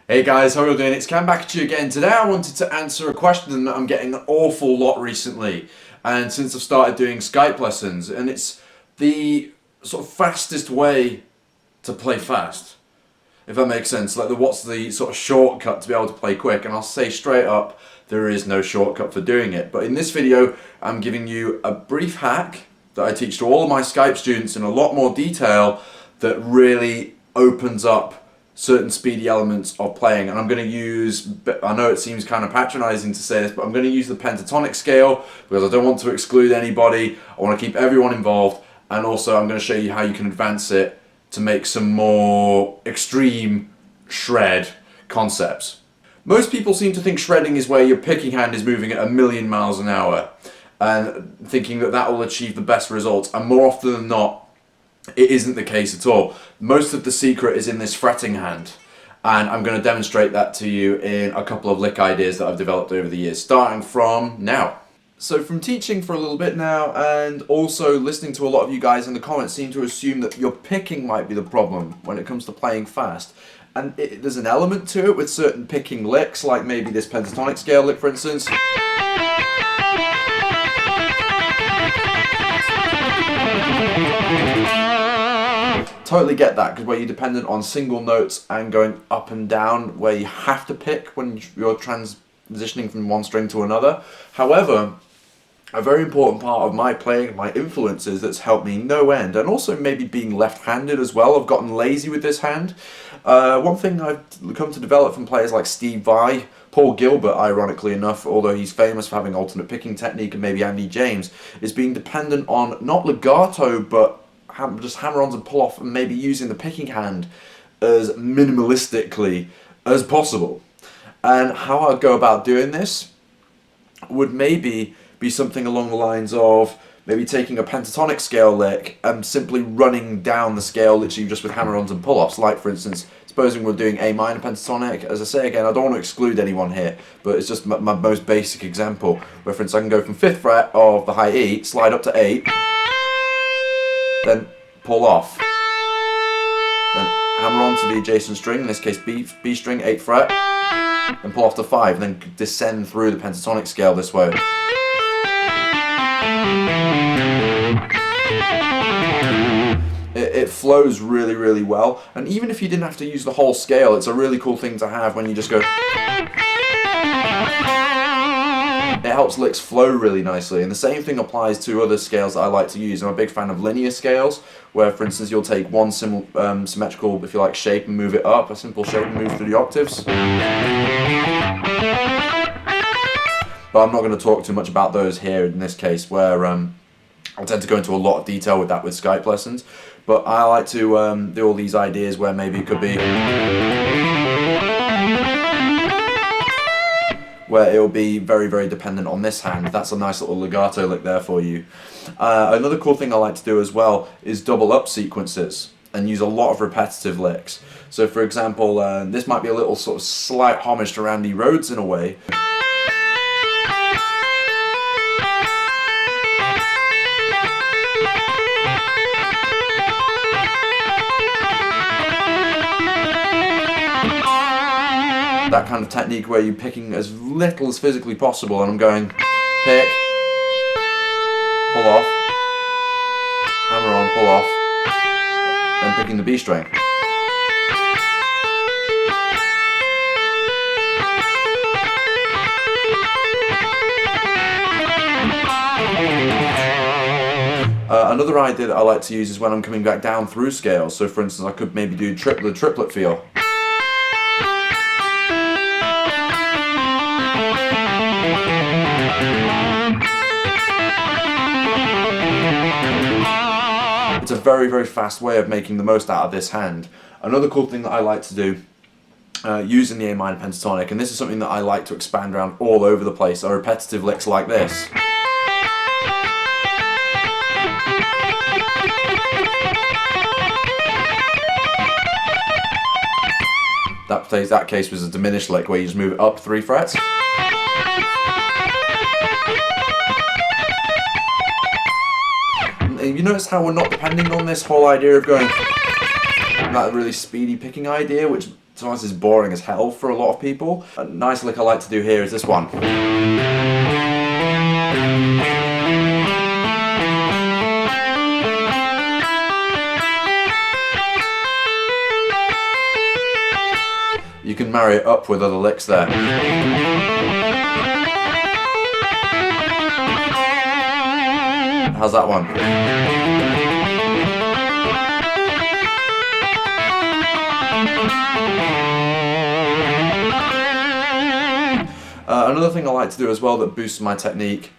Hey guys, how are you doing? It's Cam back at you again. Today I wanted to answer a question that I'm getting an awful lot recently, and since I've started doing Skype lessons, and it's the sort of fastest way to play fast, if that makes sense. Like, what's the sort of shortcut to be able to play quick? And I'll say straight up, there is no shortcut for doing it. But in this video, I'm giving you a brief hack that I teach to all of my Skype students in a lot more detail that really opens up certain speedy elements of playing. And I'm going to use, I know it seems kind of patronizing to say this, but I'm going to use the pentatonic scale because I don't want to exclude anybody. I want to keep everyone involved, and also I'm going to show you how you can advance it to make some more extreme shred concepts. Most people seem to think shredding is where your picking hand is moving at 1,000,000 miles an hour and thinking that that will achieve the best results, and more often than not it isn't the case at all. Most of the secret is in this fretting hand, and I'm going to demonstrate that to you in a couple of lick ideas that I've developed over the years, starting from now. So from teaching for a little bit now, and also listening to a lot of you guys in the comments seem to assume that your picking might be the problem when it comes to playing fast. And there's an element to it with certain picking licks, like maybe this pentatonic scale lick for instance. Totally get that, because where you're dependent on single notes and going up and down, where you have to pick when you're transitioning from one string to another. However, a very important part of my playing, my influences that's helped me no end, and also maybe being left-handed as well. I've gotten lazy with this hand. One thing I've come to develop from players like Steve Vai, Paul Gilbert, ironically enough, although he's famous for having alternate picking technique, and maybe Andy James, is being dependent on not legato, but just hammer-ons and pull-off, and maybe using the picking hand as minimalistically as possible. And how I'd go about doing this would maybe be something along the lines of maybe taking a pentatonic scale lick and simply running down the scale literally just with hammer-ons and pull-offs. Like for instance, supposing we're doing A minor pentatonic, as I say again, I don't want to exclude anyone here, but it's just my most basic example, where for instance I can go from 5th fret of the high E, slide up to 8, then pull off, then hammer on to the adjacent string, in this case B string, 8th fret, and pull off to 5, and then descend through the pentatonic scale this way. It flows really, really well, and even if you didn't have to use the whole scale, it's a really cool thing to have when you just go. It helps licks flow really nicely, and the same thing applies to other scales that I like to use. I'm a big fan of linear scales, where for instance you'll take one symmetrical, if you like, shape and move it up, a simple shape and move through the octaves. But I'm not going to talk too much about those here in this case, where I'll tend to go into a lot of detail with that with Skype lessons. But I like to do all these ideas where maybe it could be where it will be very, very dependent on this hand. That's a nice little legato lick there for you. Another cool thing I like to do as well is double up sequences and use a lot of repetitive licks. So for example, this might be a little sort of slight homage to Randy Rhoads in a way. That kind of technique where you're picking as little as physically possible, and I'm going pick, pull off, hammer on, pull off, and picking the B string. Another idea that I like to use is when I'm coming back down through scales. So for instance I could maybe do the triplet feel. It's a very, very fast way of making the most out of this hand. Another cool thing that I like to do using the A minor pentatonic, and this is something that I like to expand around all over the place, are repetitive licks like this. That case was a diminished lick where you just move it up 3 frets. You notice how we're not depending on this whole idea of going that really speedy picking idea, which sometimes is boring as hell for a lot of people. A nice lick I like to do here is this one. You can marry it up with other licks there. How's that one? Another thing I like to do as well that boosts my technique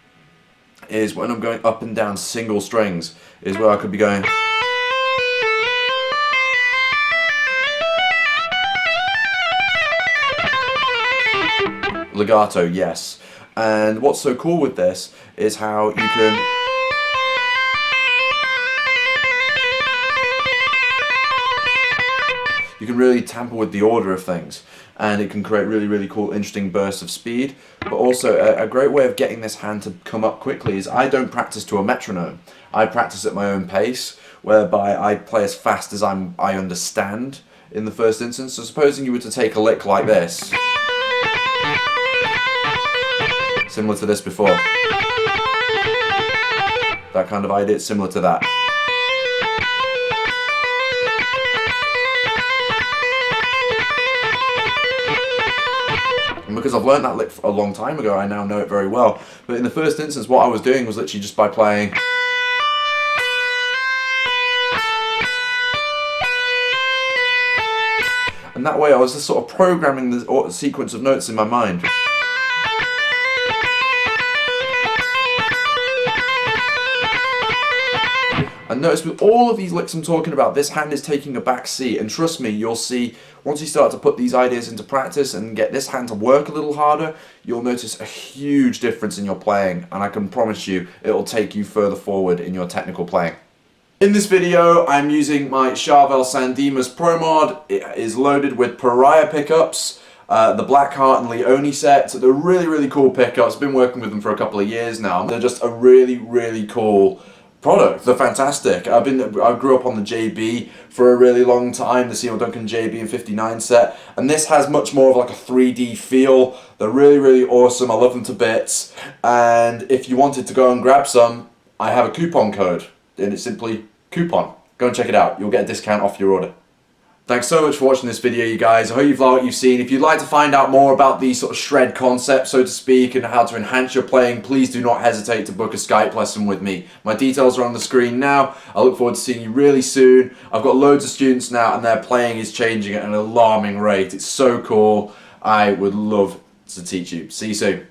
is when I'm going up and down single strings, is where I could be going legato, yes. And what's so cool with this is how you can really tamper with the order of things, and it can create really cool, interesting bursts of speed. But also a great way of getting this hand to come up quickly is I don't practice to a metronome. I practice at my own pace, whereby I play as fast as I understand in the first instance. So supposing you were to take a lick like this, similar to this before, that kind of idea, it's similar to that. And because I've learned that lick a long time ago, I now know it very well. But in the first instance, what I was doing was literally just by playing. And that way I was just sort of programming the sequence of notes in my mind. And notice with all of these licks I'm talking about, this hand is taking a back seat, and trust me, you'll see once you start to put these ideas into practice and get this hand to work a little harder, you'll notice a huge difference in your playing, and I can promise you it'll take you further forward in your technical playing. In this video I'm using my Charvel Sandemus Pro Mod. It is loaded with Pariah pickups, the Blackheart and Leone set. They're really cool pickups. I've been working with them for a couple of years now. They're just a really cool product. They're fantastic. I grew up on the JB for a really long time, the Seymour Duncan JB and 59 set, and this has much more of like a 3D feel. They're really awesome. I love them to bits, and if you wanted to go and grab some, I have a coupon code, and it's simply coupon. Go and check it out. You'll get a discount off your order. Thanks so much for watching this video, you guys. I hope you've liked what you've seen. If you'd like to find out more about these sort of shred concepts, so to speak, and how to enhance your playing, please do not hesitate to book a Skype lesson with me. My details are on the screen now. I look forward to seeing you really soon. I've got loads of students now, and their playing is changing at an alarming rate. It's so cool. I would love to teach you. See you soon.